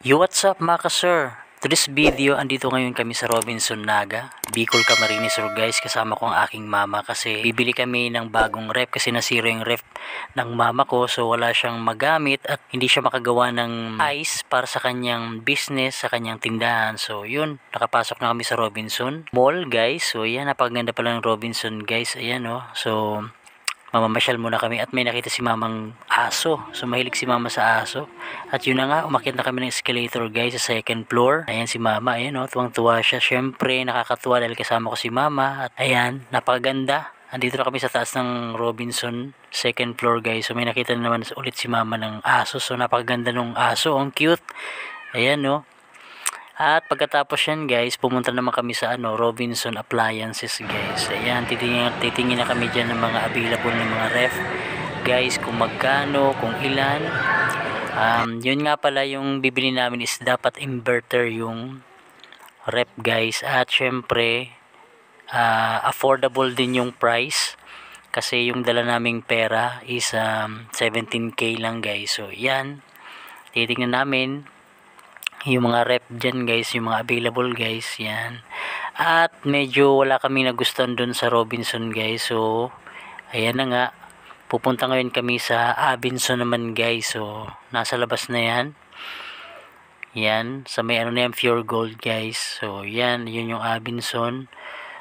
Yo, what's up mga ka-sir? To this video, andito ngayon kami sa Robinson Naga, Bicol, Camarines Sur guys. Kasama ko ang aking mama kasi bibili kami ng bagong ref kasi nasira yung ref ng mama ko. So wala siyang magamit at hindi siya makagawa ng ice para sa kanyang business, sa kanyang tindahan. So yun, nakapasok na kami sa Robinson Mall guys. So yan, napakaganda pala ng Robinson guys. Ayan o. So mamamasyal muna kami at may nakita si mamang aso. So mahilig si mama sa aso. At yun na nga, umakyat na kami ng escalator guys sa second floor. Ayan si mama, ayan o, tuwang-tuwa siya. Syempre nakakatuwa dahil kasama ko si mama. At ayan, napakaganda. Andito na kami sa taas ng Robinson second floor guys. So may nakita na naman ulit si mama ng aso. So napakaganda ng aso, ang cute. Ayan o. At pagkatapos yan guys, pumunta naman kami sa Robinson Appliances guys. Ayan, titingin na kami dyan ng mga available ng mga ref. Guys, kung magkano, kung ilan. Yun nga pala yung bibili namin is dapat inverter yung ref guys. At syempre, affordable din yung price. Kasi yung dala naming pera is 17k lang guys. So yan, titingnan namin yung mga rep dyan guys, yung mga available guys, yan. At medyo wala kami nagustuhan dun sa Robinson guys. So ayan na nga, pupunta ngayon kami sa Avinson naman guys. So nasa labas na yan. Yan, sa may na yan, Pure Gold guys. So yan, yun yung Avinson.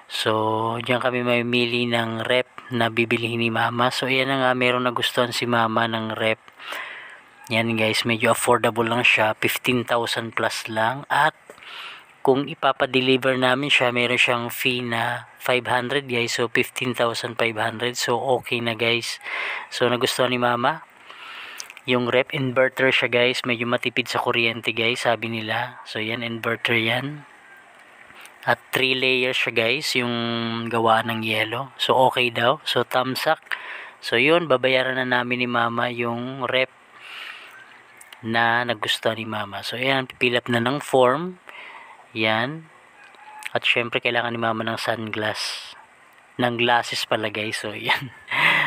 So diyan kami mamimili ng rep na bibilihin ni mama. So ayan na nga, meron nagustuhan si mama ng rep. Yan guys, medyo affordable lang siya, 15,000 plus lang. At kung ipapadeliver namin siya, meron siyang fee na 500 guys. So 15,500. So okay na guys. So nagustuhan ni mama yung rep. Inverter siya guys, medyo matipid sa kuryente guys, sabi nila. So yan, inverter yan. At 3 layers siya guys, yung gawa ng yellow. So okay daw. So thumbs up. So yun, babayaran na namin ni mama yung rep na nagustuhan ni mama. So ayan, pipilap na ng form. Yan. At syempre kailangan ni mama ng sunglass. Ng glasses pala guys. So yan.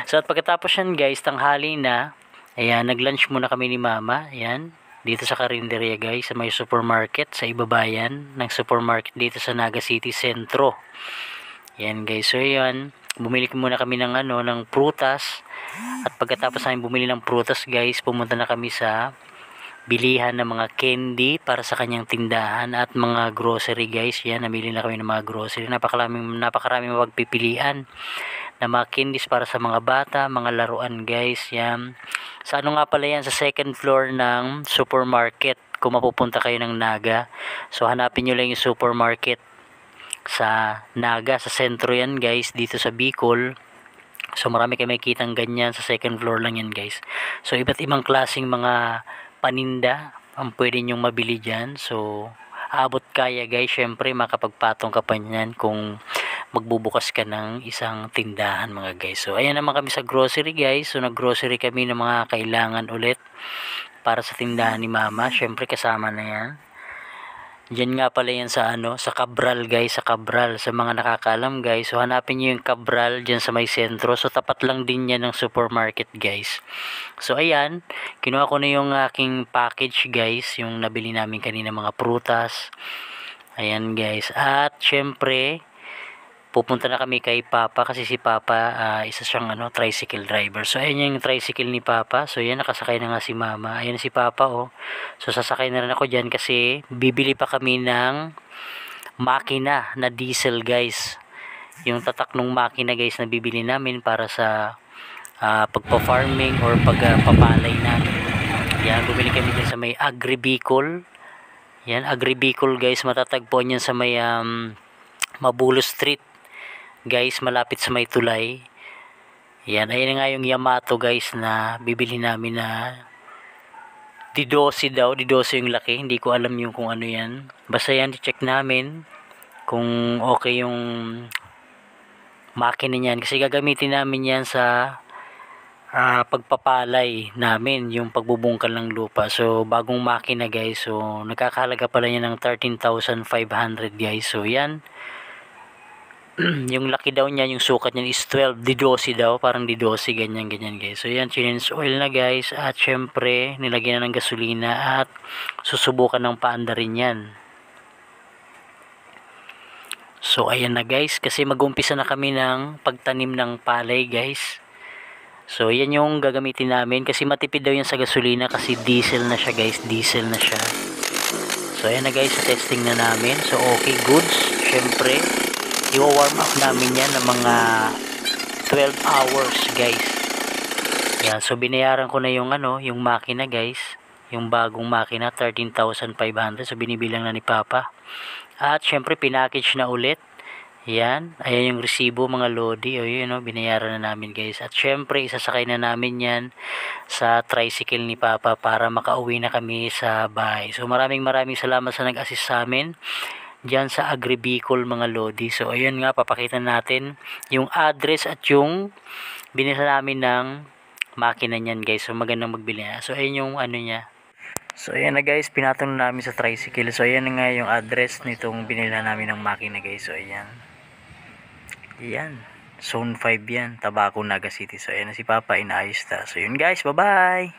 So at pagkatapos yan guys, tanghali na. Ayan, nag-lunch muna kami ni mama. Ayan. Dito sa Carinderia guys, sa may supermarket, sa ibabayan ng supermarket dito sa Naga City Centro. Yan guys. So yan, bumili muna kami ng ng prutas. At pagkatapos namin bumili ng prutas guys, pumunta na kami sa bilihan ng mga candy para sa kanyang tindahan at mga grocery guys. Yan, namili na kami ng mga grocery. Napakaraming mapagpipilian na mga candies para sa mga bata, mga laruan guys. Yan. Sa nga pala yan, sa second floor ng supermarket kung mapupunta kayo ng Naga. So hanapin nyo lang yung supermarket sa Naga, sa sentro yan guys, dito sa Bicol. So marami kayo makikitang ganyan, sa second floor lang yan guys. So iba't ibang klaseng mga paninda ang pwede nyong mabili dyan. So abot kaya guys, syempre makapagpatong ka pa nyan kung magbubukas ka ng isang tindahan mga guys. So ayan naman kami sa grocery guys. So nag-grocery kami ng mga kailangan ulit para sa tindahan ni mama. Syempre kasama na yan. Diyan nga pala yan sa sa Cabral guys, sa Cabral, sa mga nakakaalam guys. So hanapin niyo yung Cabral diyan sa may sentro. So tapat lang din yan ng supermarket guys. So ayan, kinuha ko na yung aking package guys, yung nabili namin kanina mga prutas. Ayan guys. At syempre, pupunta na kami kay Papa kasi si Papa isa siyang tricycle driver. So ayan yung tricycle ni Papa. So yan, nakasakay na nga si Mama. Ayan si Papa oh. So sasakay na rin ako diyan kasi bibili pa kami ng makina na diesel guys. Yung tatak ng makina guys na bibili namin para sa pagpa-farming or pagpapalay namin. Yan, bumili kami din sa may Agribicol. Yan, Agribicol guys, matatagpuan yan sa may Mabulo Street guys, malapit sa may tulay. Yan, ayun nga yung Yamato guys na bibili namin na D12 daw, D12 yung laki, hindi ko alam yung kung ano yan. Basta yan, check namin kung okay yung makina niyan kasi gagamitin namin yan sa pagpapalay namin, yung pagbubungkal ng lupa. So bagong makina guys, so nagkakahalaga pala yan ng 13,500 guys. So yan, yung laki daw niya, yung sukat niya is 12, di 12 daw, parang di 12, ganyan guys. So yan, chinens oil na guys, at syempre nilagyan na ng gasolina at susubukan ng paanda rin yan. So ayan na guys, kasi mag-umpisa na kami ng pagtanim ng palay guys. So yan yung gagamitin namin, kasi matipid daw yan sa gasolina, kasi diesel na siya guys, diesel na siya. So ayan na guys, testing na namin. So okay, goods. Syempre i-warm up namin yan ng mga 12 hours guys. Yan, so binayaran ko na yung yung makina guys, yung bagong makina, 13,500. So binibilang na ni Papa. At syempre pinackage na ulit. Yan, ayan yung resibo mga lodi. O yun, binayaran na namin guys. At syempre isasakay na namin yan sa tricycle ni Papa para makauwi na kami sa bahay. So maraming salamat sa nag-assist sa amin dyan sa Agribicol mga lodi. So ayun nga, papakita natin yung address at yung binili namin ng makina niyan guys. So magandang magbili. So ayun yung niya. So ayan na guys, pinatong na namin sa tricycle. So ayan nga yung address nitong binili namin ng makina guys. So ayan. Yan. Zone 5 yan. Tabaco, Naga City. So ayan na si Papa, inaayos na. So yun guys, bye bye.